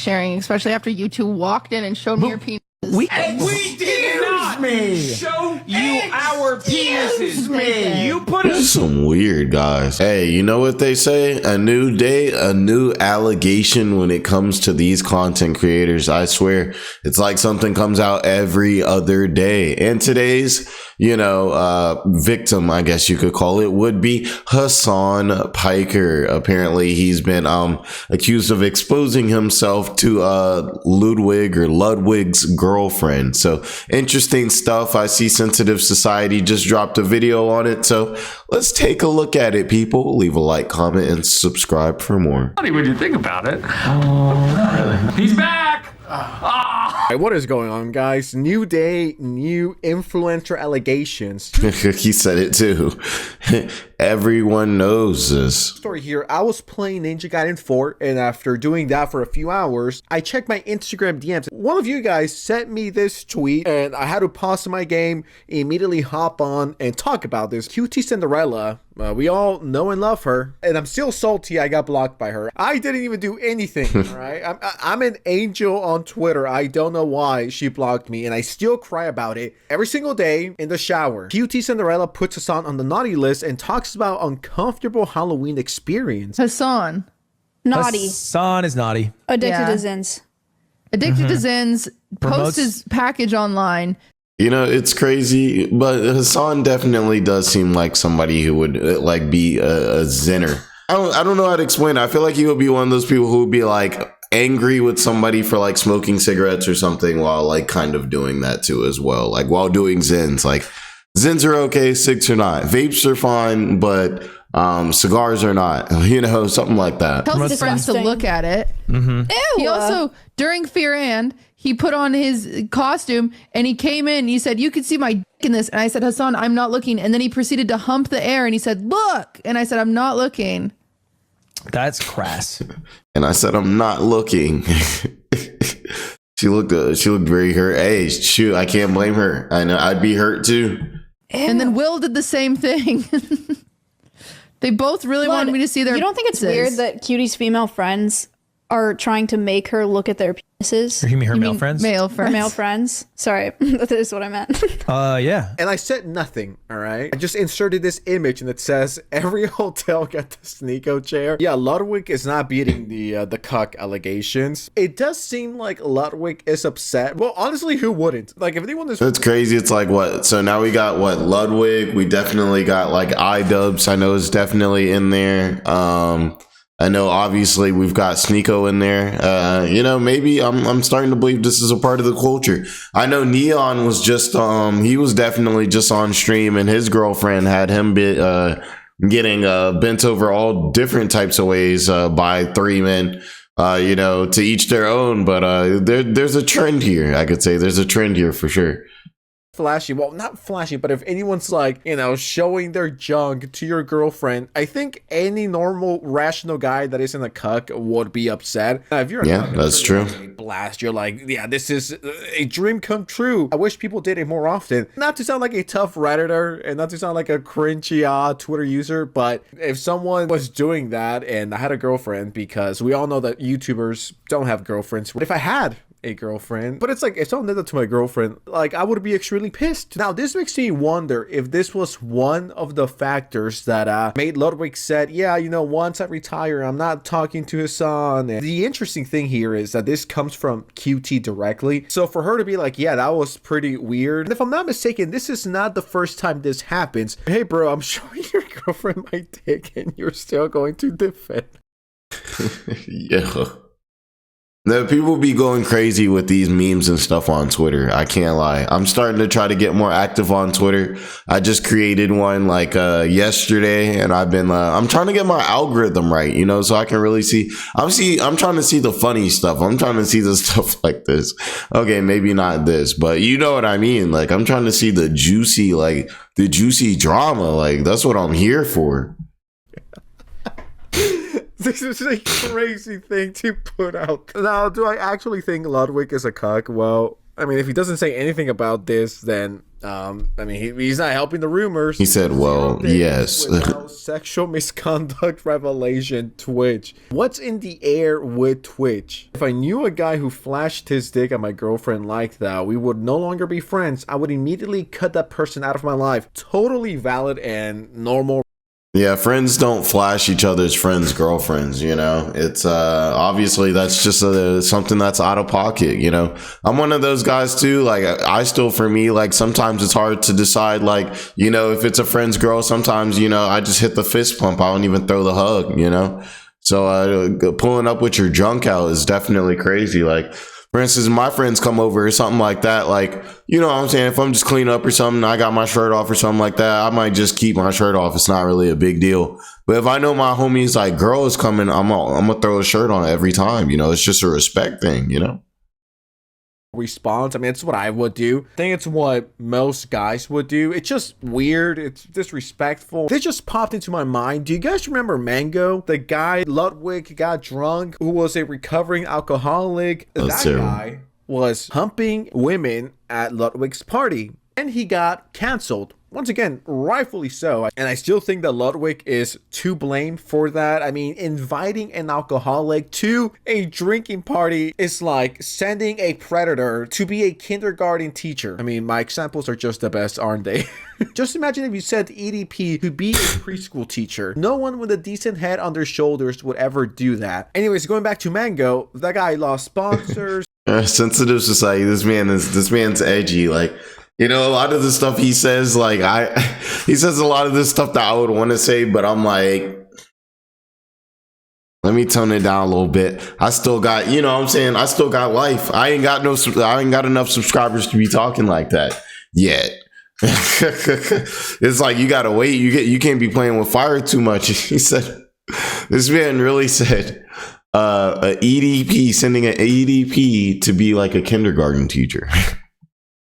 sharing, especially after you two walked in and showed me your penis. We did not show you our penises. You put us some weird guys. Hey, you know what they say? A new day, a new allegation when it comes to these content creators. I swear, it's like something comes out every other day. And today's, victim, I guess you could call it, would be Hasan Piker. Apparently, he's been accused of exposing himself to Ludwig's girlfriend. So interesting stuff. I see Sensitive Society just dropped a video on it. So let's take a look at it, people. Leave a like, comment, and subscribe for more. funny when you think about it. Oh, he's back. Hey, what is going on, guys? New day, new influencer allegations. He said it too. Everyone knows this. Story here. I was playing Ninja Gaiden 4, and after doing that for a few hours, I checked my Instagram DMs. One of you guys sent me this tweet, and I had to pause my game, immediately hop on and talk about this. QT Cinderella. We all know and love her, and I'm still salty I got blocked by her. I didn't even do anything, right? I'm an angel on Twitter. I don't know why she blocked me, and I still cry about it every single day in the shower. QT Cinderella puts Hasan on the naughty list and talks about uncomfortable Halloween experience. Hasan. Naughty. Hasan is naughty. Addicted to Zins. Addicted to Zins. Posts his package online. It's crazy, but Hasan definitely does seem like somebody who would be a zinner. I don't know how to explain it. I feel like he would be one of those people who would be like angry with somebody for like smoking cigarettes or something while like kind of doing that too as well. Like while doing Zins, like Zins are okay, cigs are not. Vapes are fine, but cigars are not, something like that. Tells his friends to look at it. Ew. He also, during Fear and, he put on his costume and he came in and he said, "You can see my dick in this." And I said, "Hasan, I'm not looking." And then he proceeded to hump the air and he said, "Look." And I said, "I'm not looking." That's crass. And I said, "I'm not looking." She looked very hurt. Hey, shoot, I can't blame her. I know I'd be hurt too. And then Will did the same thing. They both really wanted me to see their You don't think it's penises. weird that Cutie's female friends are trying to make her look at their penises? You mean her male friends? Male Her friends. male friends? Sorry, that is what I meant. Yeah. And I said nothing, all right? I just inserted this image and it says, every hotel got the Sneeko chair. Yeah, Ludwig is not beating the cuck allegations. It does seem like Ludwig is upset. Well, honestly, who wouldn't? Like, if anyone is... It's crazy. It's like what? So now we got what? Ludwig. We definitely got like iDubbbz. I know is definitely in there. I know obviously we've got Sneeko in there. Maybe I'm starting to believe this is a part of the culture. I know Neon was just he was definitely just on stream and his girlfriend had him getting bent over all different types of ways by three men. To each their own, but there's a trend here. I could say there's a trend here for sure. Flashy, well, not flashy, but if anyone's like, showing their junk to your girlfriend, I think any normal rational guy that isn't a cuck would be upset. Now, if you're a cuck, that's true. Blast, you're like, yeah, this is a dream come true. I wish people did it more often. Not to sound like a tough redditor and not to sound like a cringy Twitter user, but if someone was doing that and I had a girlfriend, because we all know that YouTubers don't have girlfriends. If I had a girlfriend, but it's like if someone did that to my girlfriend, like I would be extremely pissed. Now this makes me wonder if this was one of the factors that made Ludwig said, yeah, once I retire, I'm not talking to his son. And the interesting thing here is that this comes from QT directly, so for her to be like, yeah, that was pretty weird. And if I'm not mistaken, this is not the first time this happens. Hey bro, I'm showing your girlfriend my dick and you're still going to defend. Yeah. No, people be going crazy with these memes and stuff on Twitter. I can't lie. I'm starting to try to get more active on Twitter. I just created one like yesterday, and I've been I'm trying to get my algorithm right, so I can really see. I'm trying to see the funny stuff. I'm trying to see the stuff like this. Okay, maybe not this, but you know what I mean. Like I'm trying to see the juicy drama. Like that's what I'm here for. This is a crazy thing to put out. Now, do I actually think Ludwig is a cuck? Well, I mean, if he doesn't say anything about this, then I mean, he's not helping the rumors. He said, well, yes. Without sexual misconduct revelation, Twitch. What's in the air with Twitch? If I knew a guy who flashed his dick at my girlfriend like that, we would no longer be friends. I would immediately cut that person out of my life. Totally valid and normal. Yeah, friends don't flash each other's friends' girlfriends, you know? It's obviously that's just something that's out of pocket, you know? I'm one of those guys too. Like, I still, for me, like, sometimes it's hard to decide, like, you know, if it's a friend's girl, sometimes, you know, I just hit the fist pump. I don't even throw the hug, you know? So pulling up with your junk out is definitely crazy. Like, for instance, my friends come over or something like that. Like, you know what I'm saying? If I'm just cleaning up or something, I got my shirt off or something like that, I might just keep my shirt off. It's not really a big deal. But if I know my homies, like, girl is coming, I'm gonna throw a shirt on every time. You know, it's just a respect thing, you know? Response. I mean, it's what I would do. I think it's what most guys would do. It's just weird. It's disrespectful. This just popped into my mind. Do you guys remember Mango? The guy, Ludwig, got drunk, who was a recovering alcoholic. That's that terrible. guy was humping women at Ludwig's party, and he got canceled. Once again, rightfully so. And I still think that Ludwig is to blame for that. I mean, inviting an alcoholic to a drinking party is like sending a predator to be a kindergarten teacher. I mean, my examples are just the best, aren't they? Just imagine if you sent EDP to be a preschool teacher. No one with a decent head on their shoulders would ever do that. Anyways, going back to Mango, that guy lost sponsors. Sensitive society. This man's edgy. Like, you know, a lot of the stuff he says, like, he says a lot of this stuff that I would want to say, but I'm like, let me tone it down a little bit. I still got, you know what I'm saying? I still got life. I ain't got enough subscribers to be talking like that yet. It's like, you gotta wait. You can't be playing with fire too much. He said, this man really said, sending an EDP to be like a kindergarten teacher.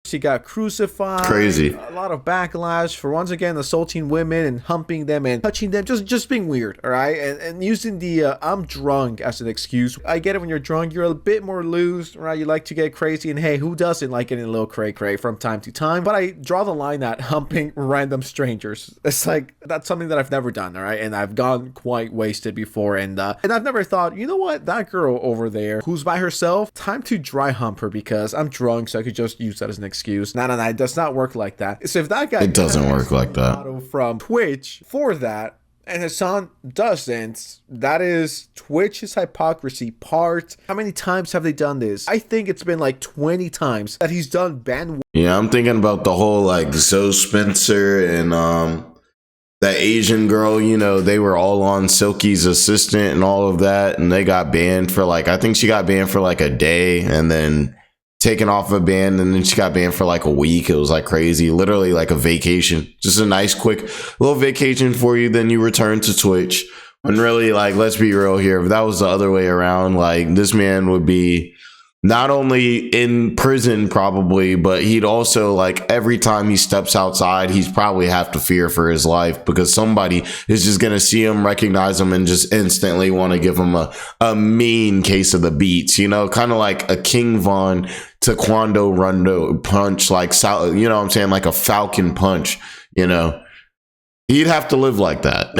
She got crucified. Crazy. A lot of backlash for, once again, assaulting women and humping them and touching them. Just being weird, all right? And using the I'm drunk as an excuse. I get it, when you're drunk, you're a bit more loose, right? You like to get crazy. And hey, who doesn't like getting a little cray-cray from time to time? But I draw the line at humping random strangers. It's like, that's something that I've never done, all right? And I've gone quite wasted before. And I've never thought, you know what? That girl over there who's by herself, time to dry hump her because I'm drunk, so I could just use that as an excuse. No, it does not work like that. So if that guy, it doesn't work like that, from Twitch for that, and Hasan doesn't, that is Twitch's hypocrisy part. How many times have they done this? I think it's been like 20 times that he's done ban. Yeah, I'm thinking about the whole, like, Zoe Spencer and that Asian girl, you know, they were all on Silky's assistant and all of that, and they got banned for, like, I think she got banned for like a day and then taken off a ban, and then she got banned for like a week. It was like crazy, literally like a vacation, just a nice quick little vacation for you, then you return to Twitch. When really, like, let's be real here, if that was the other way around, like, this man would be not only in prison probably, but he'd also, like, every time he steps outside, he's probably have to fear for his life because somebody is just gonna see him, recognize him, and just instantly want to give him a mean case of the beats, you know, kind of like a King Von Taekwondo Rondo punch, like, you know what I'm saying, like a Falcon punch, you know. He'd have to live like that.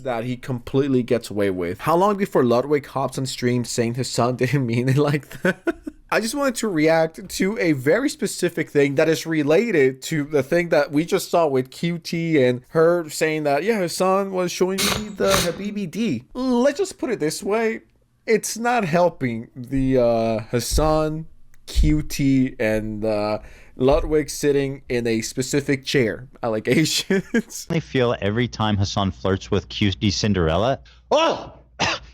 That he completely gets away with. How long before Ludwig hops on stream saying his son didn't mean it like that? I just wanted to react to a very specific thing that is related to the thing that we just saw with QT and her saying that, yeah, her son was showing me the Habibi D. Let's just put it this way. It's not helping the Hasan, QT, and Ludwig sitting in a specific chair allegations. I feel every time Hasan flirts with QT Cinderella. Oh,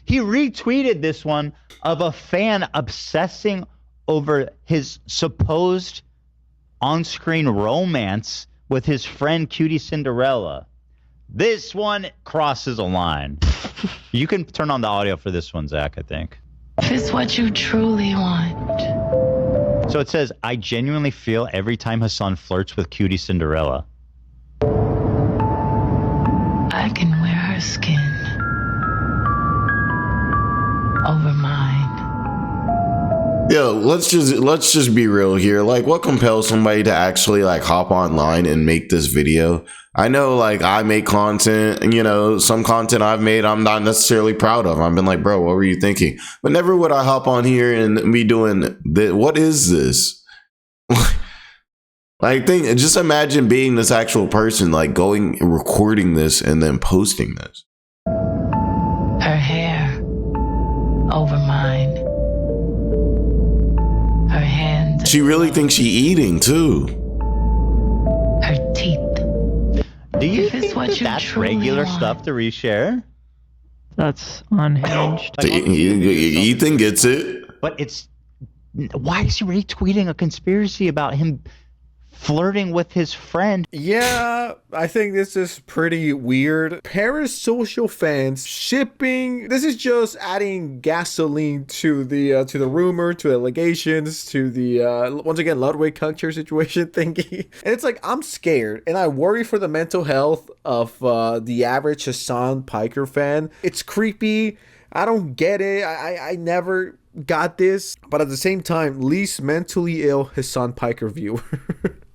he retweeted this one of a fan obsessing over his supposed on-screen romance with his friend Cutie Cinderella. This one crosses a line. You can turn on the audio for this one, Zach, I think. If it's what you truly want. So it says, I genuinely feel every time Hasan flirts with Cutie Cinderella. I can wear her skin over mine. Yo, let's just be real here. Like, what compels somebody to actually like hop online and make this video? I know, like, I make content, and, you know, some content I've made I'm not necessarily proud of. I've been like, bro, what were you thinking? But never would I hop on here and be doing this. What is this? Like, just imagine being this actual person, like going and recording this and then posting this. Her hair over mine. Her hands. She really thinks she eating too. Her teeth. Do you If it's think what that you that's truly regular want. stuff to reshare? That's unhinged. So Ethan gets it. But it's why is he retweeting a conspiracy about him flirting with his friend? Yeah, I think this is pretty weird. Parasocial fans shipping. This is just adding gasoline to the rumor, to the allegations, to the once again Ludwig culture situation thingy. And it's like, I'm scared and I worry for the mental health of the average Hasan Piker fan. It's creepy. I don't get it. I never got this. But at the same time, least mentally ill Hasan Piker viewer.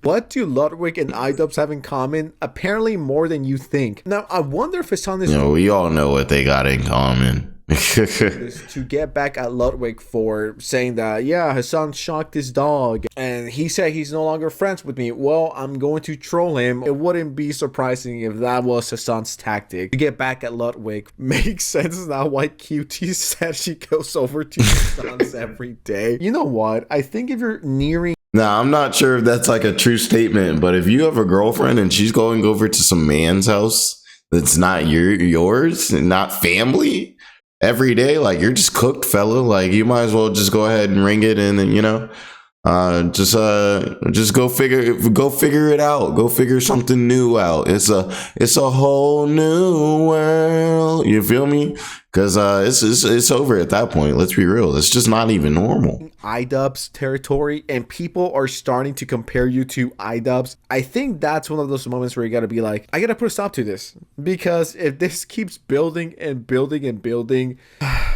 What do Ludwig and iDubbbz have in common? Apparently more than you think. Now, I wonder if Hasan is... You know, we all know what they got in common. is to get back at Ludwig for saying that, yeah, Hasan shocked his dog and he said he's no longer friends with me. Well, I'm going to troll him. It wouldn't be surprising if that was Hasan's tactic to get back at Ludwig. Makes sense now why QT said she goes over to Hasan's every day. You know what? I think if you're nearing... Now, I'm not sure if that's like a true statement, but if you have a girlfriend and she's going over to some man's house that's not yours and not family every day, like, you're just cooked, fella. Like, you might as well just go ahead and ring it in and, you know, just go figure it out. Go figure something new out. It's a whole new world. You feel me? Because it's over at that point. Let's be real. It's just not even normal. iDubbbz territory, and people are starting to compare you to iDubbbz. I think that's one of those moments where you gotta be like, I gotta put a stop to this, because if this keeps building and building and building,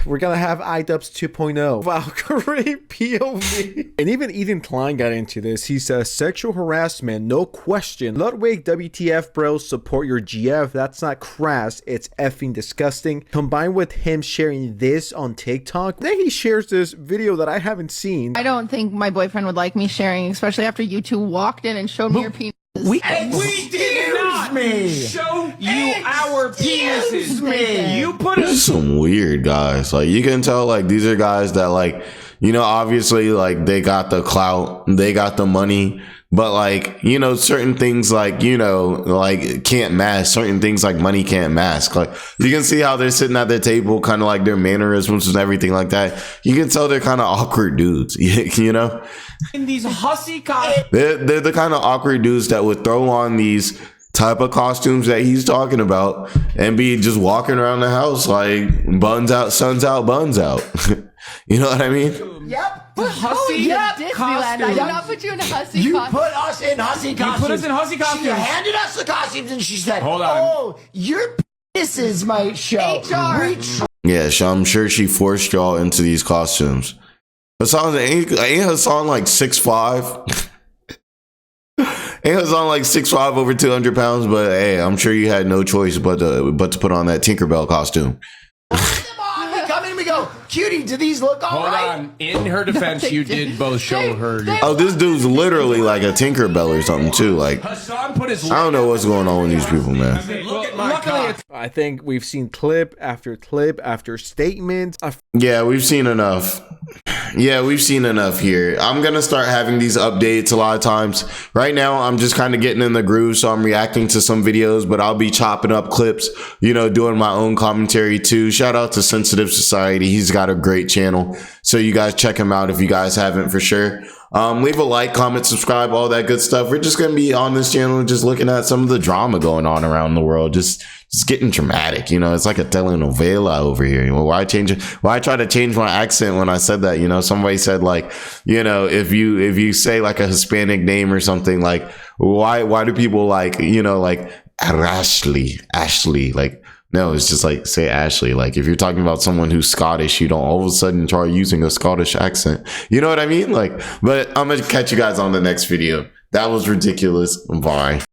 we're gonna have iDubbbz 2.0. Valkyrie POV. And even Ethan Klein got into this. He says, sexual harassment, no question. Ludwig, WTF bros, support your GF. That's not crass, it's effing disgusting. Combined with him sharing this on TikTok, then he shares this video that I haven't seen. I don't think my boyfriend would like me sharing, especially after you two walked in and showed me your penis. We did not show you our penises. You put This is some weird guys. Like, you can tell, like, these are guys that, like, you know, obviously, like, they got the clout, they got the money, but, like, you know, certain things, like, you know, like, can't mask. Certain things, like, money can't mask. Like, you can see how they're sitting at their table, kind of like their mannerisms and everything like that. You can tell they're kind of awkward dudes, you know? in these hussy costumes. They're the kind of awkward dudes that would throw on these type of costumes that he's talking about and be just walking around the house like buns out, suns out, buns out. You know what I mean? Yep. Hussy Disneyland. I did not put you in a hussy You costume. put us in hussy costumes. put us in hussy costumes. She handed us the costumes and she said, Hold on. oh, your penises might show. HR. Yeah, I'm sure she forced y'all into these costumes. Hasan, ain't Hasan like 6'5"? Ain't Hasan like 6'5", over 200 pounds? But hey, I'm sure you had no choice but to put on that Tinkerbell costume. Come on, we come in, we go, cutie, do these look all Hold right? on. In her defense, you did both show her. Oh, this dude's literally like a Tinkerbell or something too. Like, Hasan put his. I don't know what's going on with these people, man. Look at my cock. I think we've seen clip after statement. Yeah, we've seen enough. Yeah, we've seen enough here. I'm gonna start having these updates a lot of times. Right now, I'm just kind of getting in the groove, so I'm reacting to some videos, but I'll be chopping up clips, you know, doing my own commentary too. Shout out to Sensitive Society. He's got a great channel, so you guys check him out if you guys haven't for sure. Leave a like, comment, subscribe, all that good stuff. We're just gonna be on this channel just looking at some of the drama going on around the world, just getting dramatic, you know. It's like a telenovela over here. You know, why try to change my accent when I said that? You know, somebody said, like, you know, if you say like a Hispanic name or something, like, why do people, like, you know, like Ashley, like, No, it's just like, say Ashley. Like, if you're talking about someone who's Scottish, you don't all of a sudden try using a Scottish accent. You know what I mean? Like, but I'm gonna catch you guys on the next video. That was ridiculous. Bye.